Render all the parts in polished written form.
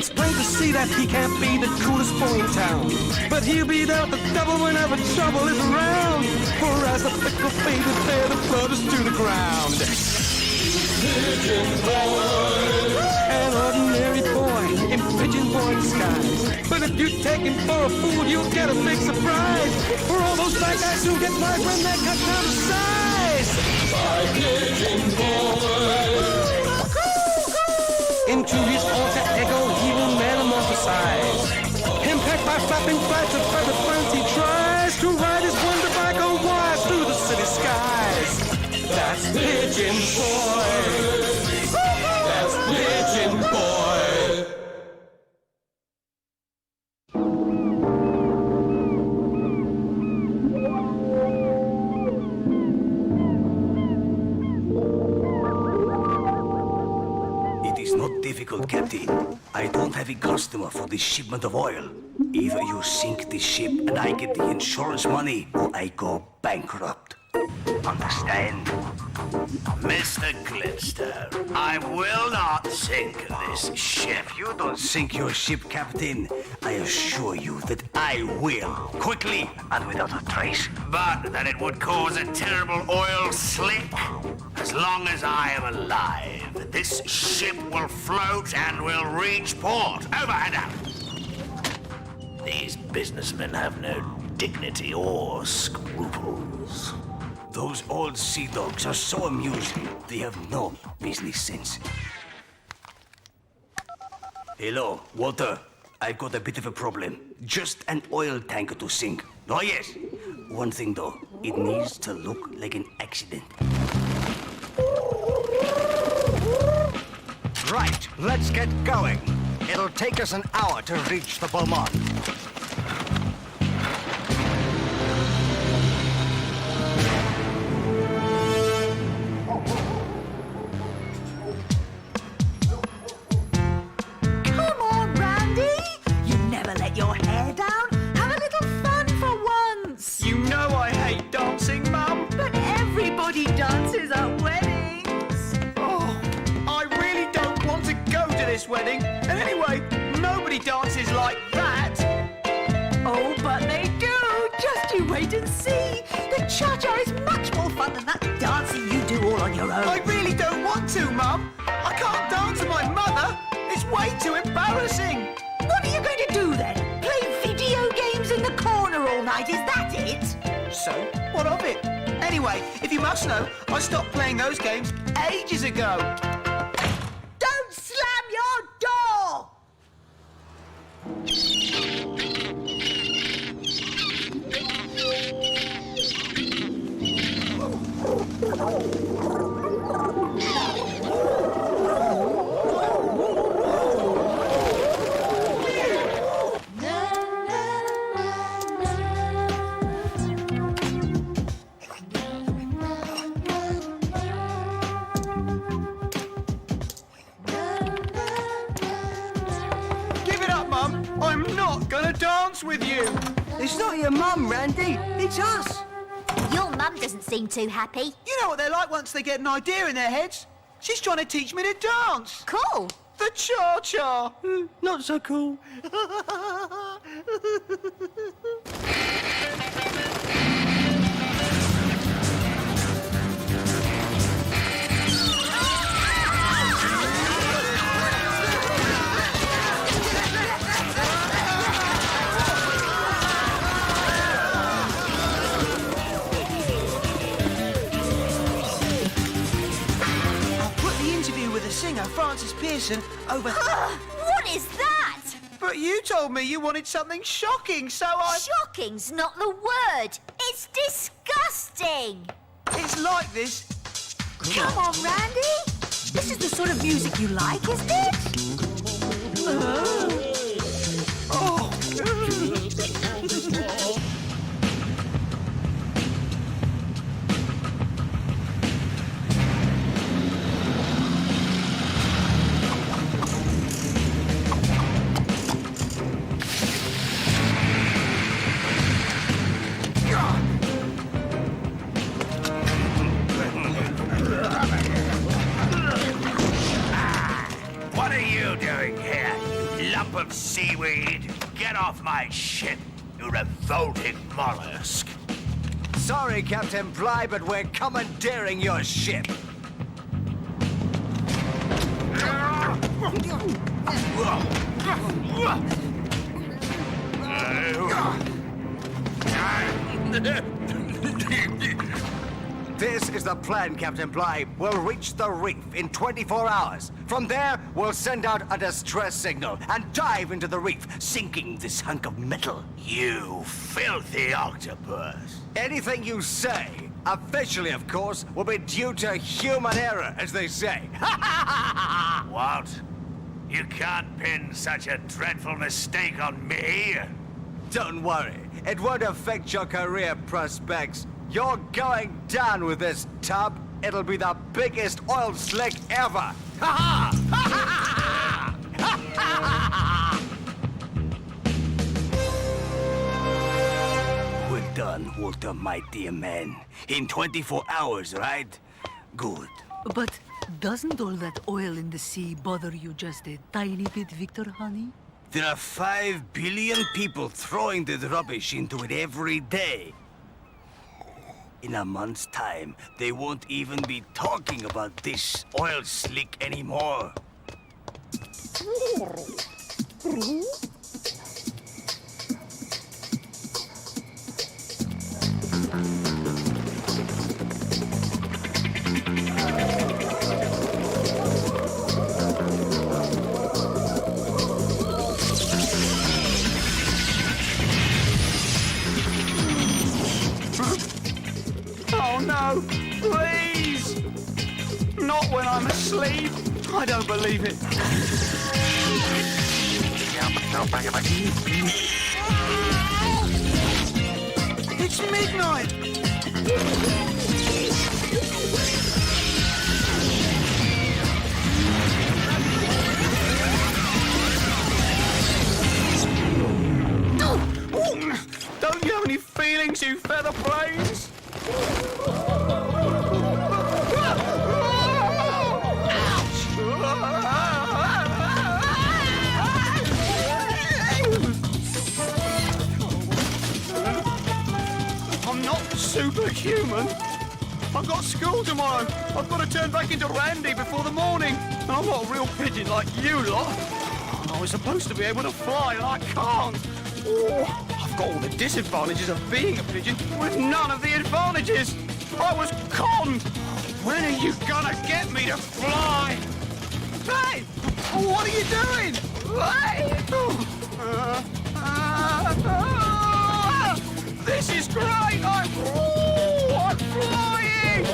It's plain to see that he can't be the coolest boy in town. But he'll be there with the devil whenever trouble is around. For as the fickle faded there, the blood is to the ground. Pigeon Boy, an ordinary boy in Pigeon Boy disguise. But if you take him for a fool, you'll get a big surprise. For all those bad guys who get wise when they're cut down to size. By Pigeon Boy. Into his alter ego, he will metamorphosize. Impact by flapping flights of feather friends, he tries to ride his wonder bike on wires through the city skies. That's Pigeon Boy. That's Pigeon Boy. It is not difficult, Captain. I don't have a customer for this shipment of oil. Either you sink the ship and I get the insurance money, or I go bankrupt. Understand? Mr. Glinster, I will not sink this ship. If you don't sink your ship, Captain, I assure you that I will, quickly and without a trace. But that it would cause a terrible oil slick. As long as I am alive, this ship will float and will reach port. Over and out. These businessmen have no dignity or scruples. Those old sea dogs are so amusing, they have no business sense. Hello, Walter. I've got a bit of a problem. Just an oil tanker to sink. Oh, yes. One thing, though. It needs to look like an accident. Right, let's get going. It'll take us an hour to reach the Beaumont. Come on, Randy. You never let your hair down. Have a little fun for once. You know I hate dancing, Mum. But everybody dances at weddings. Oh, I really don't want to go to this wedding. And anyway, nobody dances like that. Oh, but they do. Just you wait and see. The cha-cha is much more fun than that dancing you do all on your own. I really don't want to, Mum. I can't dance with my mother. It's way too embarrassing. What are you going to do then? Play video games in the corner all night? Is that it? So, what of it? Anyway, if you must know, I stopped playing those games ages ago. Don't slam your door! Give it up, Mum. I'm not gonna dance with you. It's not your mum, Randy. It's us. Your mum doesn't seem too happy. You know what they're like once they get an idea in their heads? She's trying to teach me to dance. Cool. The cha-cha. Not so cool. Singer Francis Pearson over. What is that? But you told me you wanted something shocking, so I. Shocking's not the word. It's disgusting. It's like this. Come on, Randy. This is the sort of music you like, isn't it? Oh. What are you doing here, you lump of seaweed! Get off my ship, you revolting mollusk! Sorry, Captain Bligh, but we're commandeering your ship. This is the plan, Captain Bligh. We'll reach the reef in 24 hours. From there, we'll send out a distress signal and dive into the reef, sinking this hunk of metal. You filthy octopus! Anything you say, officially of course, will be due to human error, as they say. What? You can't pin such a dreadful mistake on me? Don't worry, it won't affect your career prospects. You're going down with this tub. It'll be the biggest oil slick ever. Well done, Walter, my dear man. In 24 hours, right? Good. But doesn't all that oil in the sea bother you just a tiny bit, Victor, honey? There are 5 billion people throwing the rubbish into it every day. In a month's time, they won't even be talking about this oil slick anymore. Oh no! Please! Not when I'm asleep! I don't believe it. It's midnight! Don't you have any feelings, you feather brains? I'm not superhuman. I've got school tomorrow. I've got to turn back into Randy before the morning. And I'm not a real pigeon like you lot. I was supposed to be able to fly and I can't. Oh, I've got all the disadvantages of being a pigeon with none of the advantages. I was conned. When are you gonna get me to fly? Hey, what are you doing? Hey! This is great. I'm flying.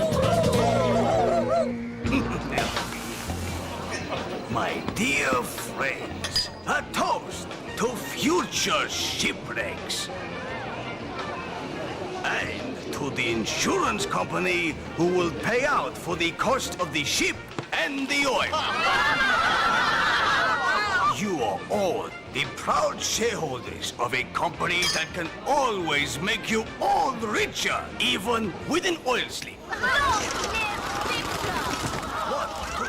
My dear friends, a toast to future shipwrecks. And to the insurance company who will pay out for the cost of the ship and the oil. You are all the proud shareholders of a company that can always make you all richer, even with an oil slick. 1, 2,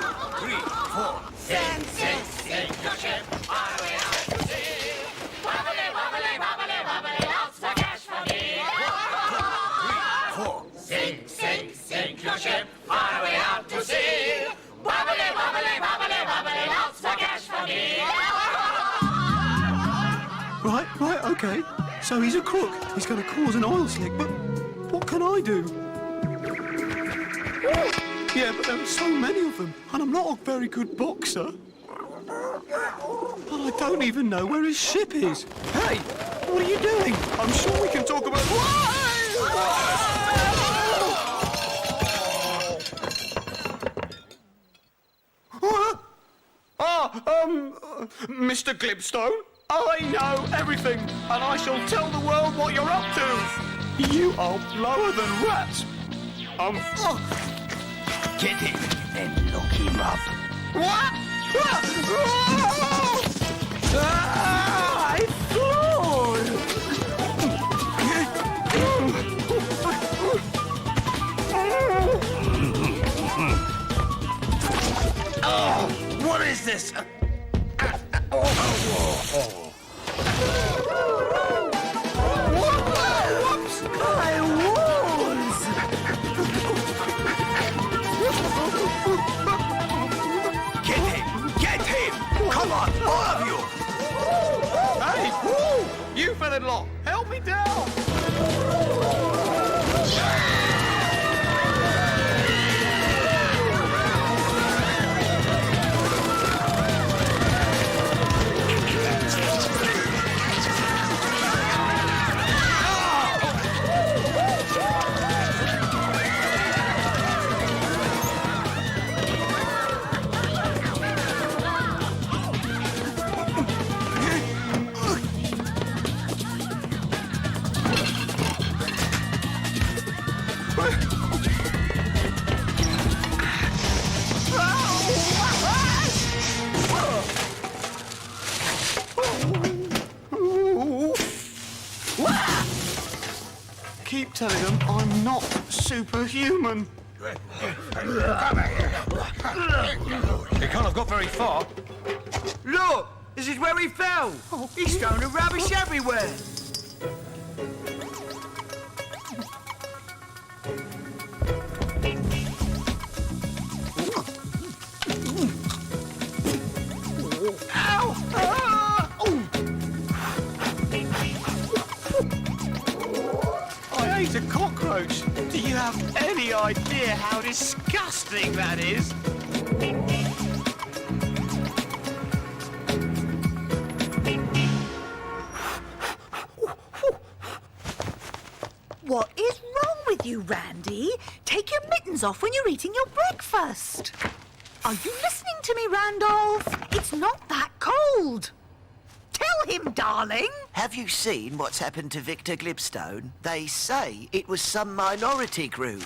3, 4. Sing, sing, sing your ship, our way out to sea. Wobbly, wobbly, wobbly, wobbly, lots of cash for me. 1, 2, 3, 4. Sing, sing, sing your ship, our way out to sea. Wobbly, wobbly, wobbly, wobbly, lots of cash for me. Right, okay. So he's a crook. He's going to cause an oil slick, but what can I do? Yeah, but there are so many of them, and I'm not a very good boxer. And I don't even know where his ship is. Hey, what are you doing? I'm sure we can talk about... Mr. Glibstone, I know everything, and I shall tell the world what you're up to. You are lower than rats. Get him and lock him up. What? I floored! Oh, what is this? Get him! Get him! Come on, all of you! Hey, woo! You fella lot, help me down! Keep telling them I'm not superhuman. He can't have got very far. Look! This is where he fell! He's thrown the rubbish everywhere! Ow! Ah! Ooh. I ate a cockroach. Do you have any idea how disgusting that is? What is wrong with you, Randy? Take your mittens off when you're eating your breakfast. Are you listening to me, Randolph? It's not that cold. Tell him, darling. Have you seen what's happened to Victor Glibstone? They say it was some minority group.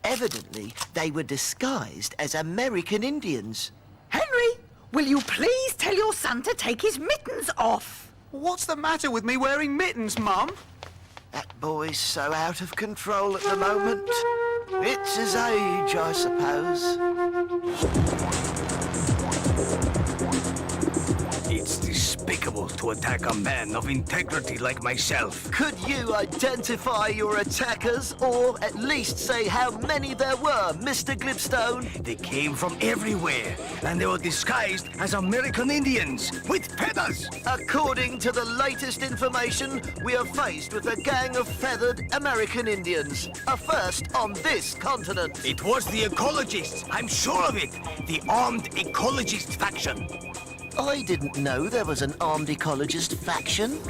Evidently, they were disguised as American Indians. Henry, will you please tell your son to take his mittens off? What's the matter with me wearing mittens, Mum? That boy's so out of control at the moment. It's his age, I suppose. It's despicable to attack a man of integrity like myself. Could you identify your attackers, or at least say how many there were, Mr. Glibstone? They came from everywhere, and they were disguised as American Indians with feathers. According to the latest information, we are faced with a gang of feathered American Indians. A first on this continent. It was the ecologists, I'm sure of it. The armed ecologist faction. I didn't know there was an armed ecologist faction.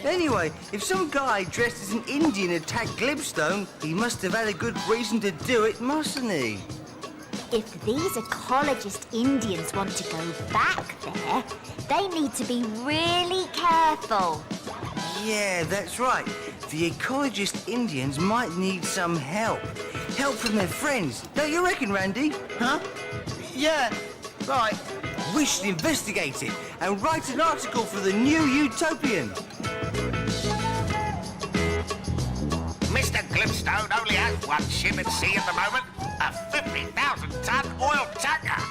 Anyway, if some guy dressed as an Indian attacked Glibstone, he must have had a good reason to do it, mustn't he? If these ecologist Indians want to go back there, they need to be really careful. Yeah, that's right. The ecologist Indians might need some help. Help from their friends. Don't you reckon, Randy? Huh? Yeah, right. We should investigate it and write an article for the New Utopian. Mr. Glibstone only has one ship at sea at the moment, a 50,000-ton oil tanker.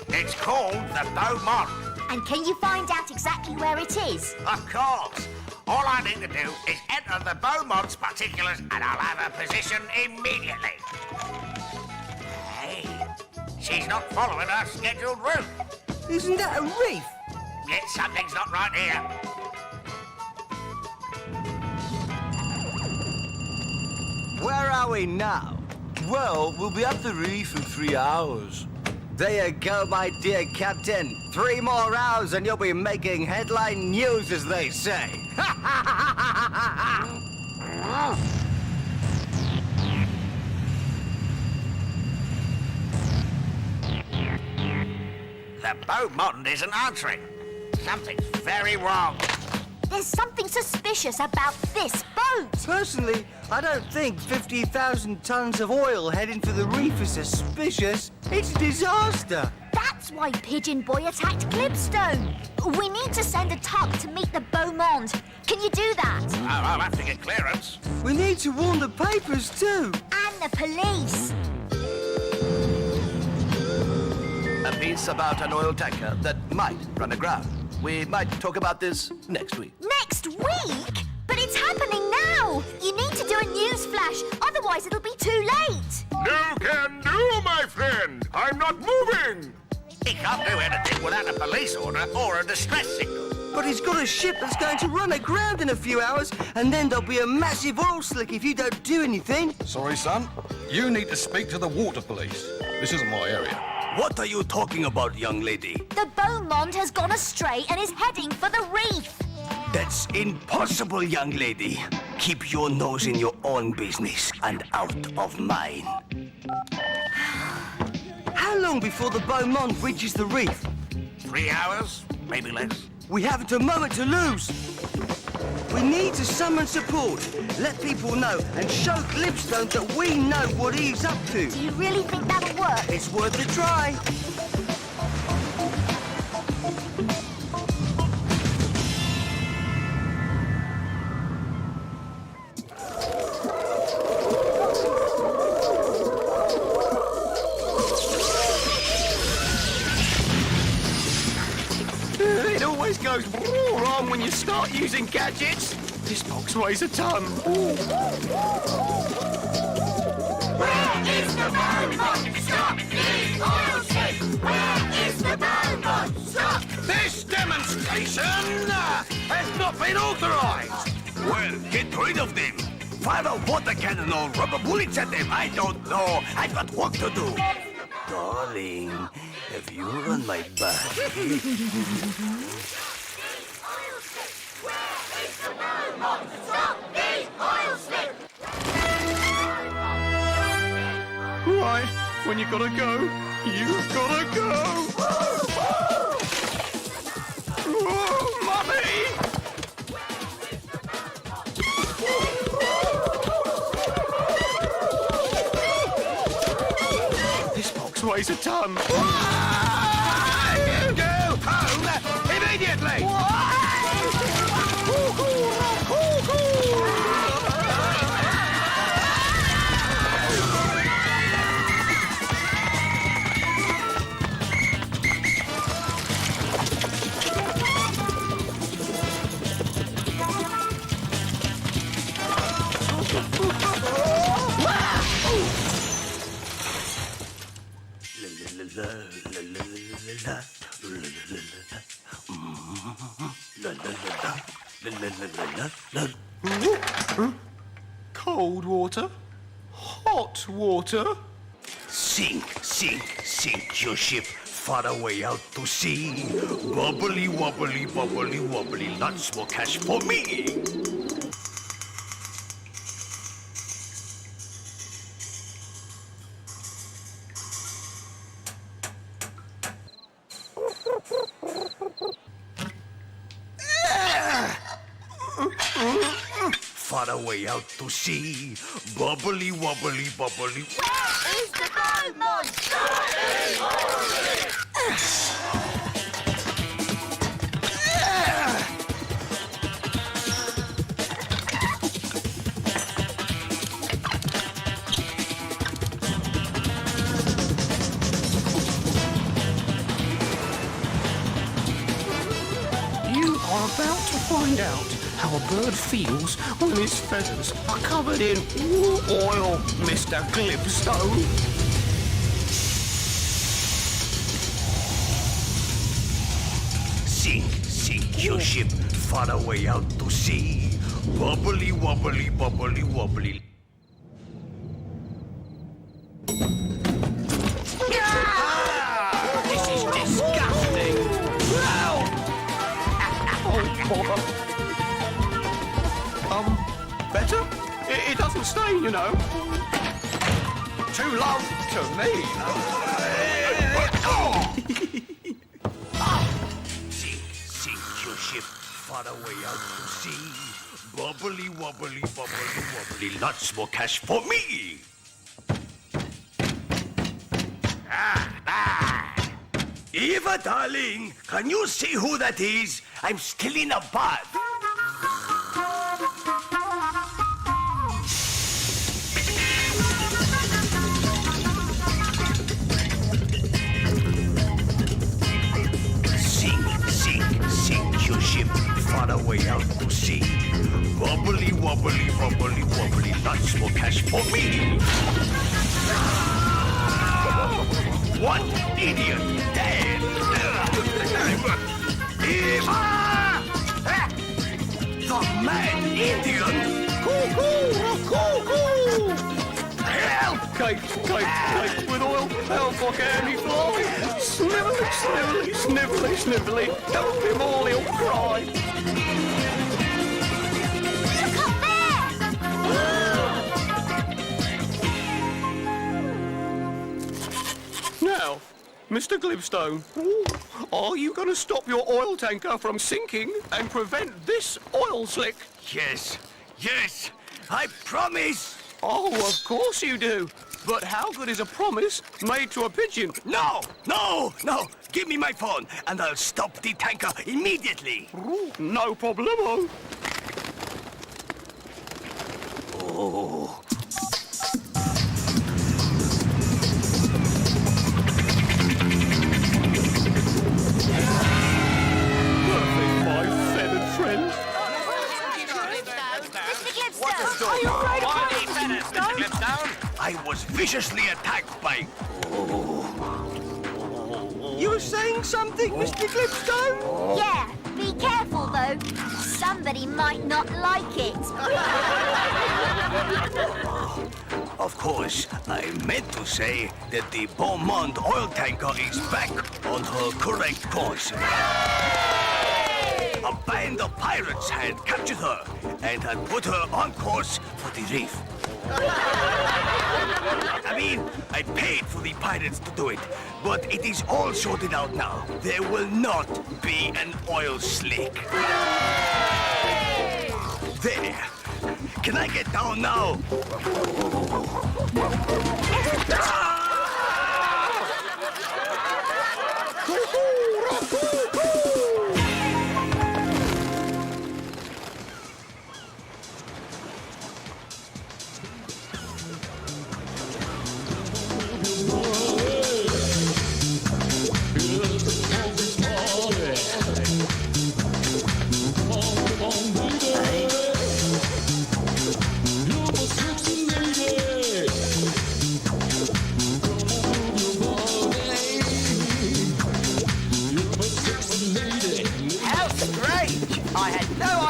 It's called the Beaumont. And can you find out exactly where it is? Of course. All I need to do is enter the Beaumont's particulars and I'll have a position immediately. Hey, she's not following her scheduled route. Isn't that a reef? Yet something's not right here. Where are we now? Well, we'll be up the reef in 3 hours. There you go, my dear Captain. 3 more hours and you'll be making headline news, as they say. The Beaumont isn't answering. Something's very wrong. There's something suspicious about this boat. Personally, I don't think 50,000 tons of oil heading for the reef is suspicious. It's a disaster. That's why Pigeon Boy attacked Glibstone. We need to send a tug to meet the Beaumont. Can you do that? I'll have to get clearance. We need to warn the papers too. And the police. A piece about an oil tanker that might run aground. We might talk about this next week. Next week? But it's happening now! You need to do a news flash, otherwise it'll be too late! No can do, my friend. I'm not moving. He can't do anything without a police order or a distress signal. But he's got a ship that's going to run aground in a few hours, and then there'll be a massive oil slick if you don't do anything. Sorry, son. You need to speak to the water police. This isn't my area. What are you talking about, young lady? The Beaumont has gone astray and is heading for the reef! That's impossible, young lady. Keep your nose in your own business and out of mine. How long before the Beaumont reaches the reef? 3 hours, maybe less. We haven't a moment to lose. We need to summon support, let people know, and show Glibstone that we know what he's up to. Do you really think that'll work? It's worth a try. It always goes wrong when you start using gadgets. This box weighs a ton. Where is the Beaumont? Stop the oil slick! Where is the Beaumont? Stop! This demonstration has not been authorized. Well, get rid of them. Fire a water cannon or rubber bullets at them. I don't know. I've got work to do. Darling, have you run my back? Stop the oil slick! Right, when you gotta go, you've gotta go. Whoa, Mummy! This box weighs a ton. You go home immediately. Cold water? Hot water? Sink, sink, sink your ship far away out to sea. Bubbly, wobbly, bubbly, wobbly, lots more cash for me. Far away out to sea. Bubbly, wobbly, bubbly. Is the Beaumont? Stop the oil slick! You are about to find out how a bird feels when his feathers are covered in oil, Mr. Glibstone. Sink, sink your ship far away out to sea. Bubbly, wobbly, bubbly, wobbly. This is disgusting. Better? It doesn't stain, you know. Too long to me. Sink, sink your ship far away out to sea. Bubbly, wobbly, bubbly, wobbly. Lots more cash for me. Eva, darling, can you see who that is? I'm still in a bath. way out to sea. Wobbly, wobbly, wobbly, wobbly, lots more cash for me. What idiot! Dead! Eva! The mad Indian! Help! Cake, with oil. Help, I can he fly. Snivelly, snivelly, snivelly, snivelly. Help him all, he'll cry. Look up there! Now, Mr. Glibstone, are you going to stop your oil tanker from sinking and prevent this oil slick? Yes, I promise! Oh, of course you do. But how good is a promise made to a pigeon? No! Give me my phone, and I'll stop the tanker immediately. No problemo. Oh. Perfect, my feathered friend. Mr. Glibstone! Are you afraid of Mr. Glibstone. I was viciously attacked by... You were saying something, Mr. Glibstone? Yeah, be careful though. Somebody might not like it. Of course, I meant to say that the Beaumont oil tanker is back on her correct course. A band of pirates had captured her and had put her on course for the reef. I mean, I paid for the pirates to do it, but it is all sorted out now. There will not be an oil slick. There. Can I get down now? How strange! I had no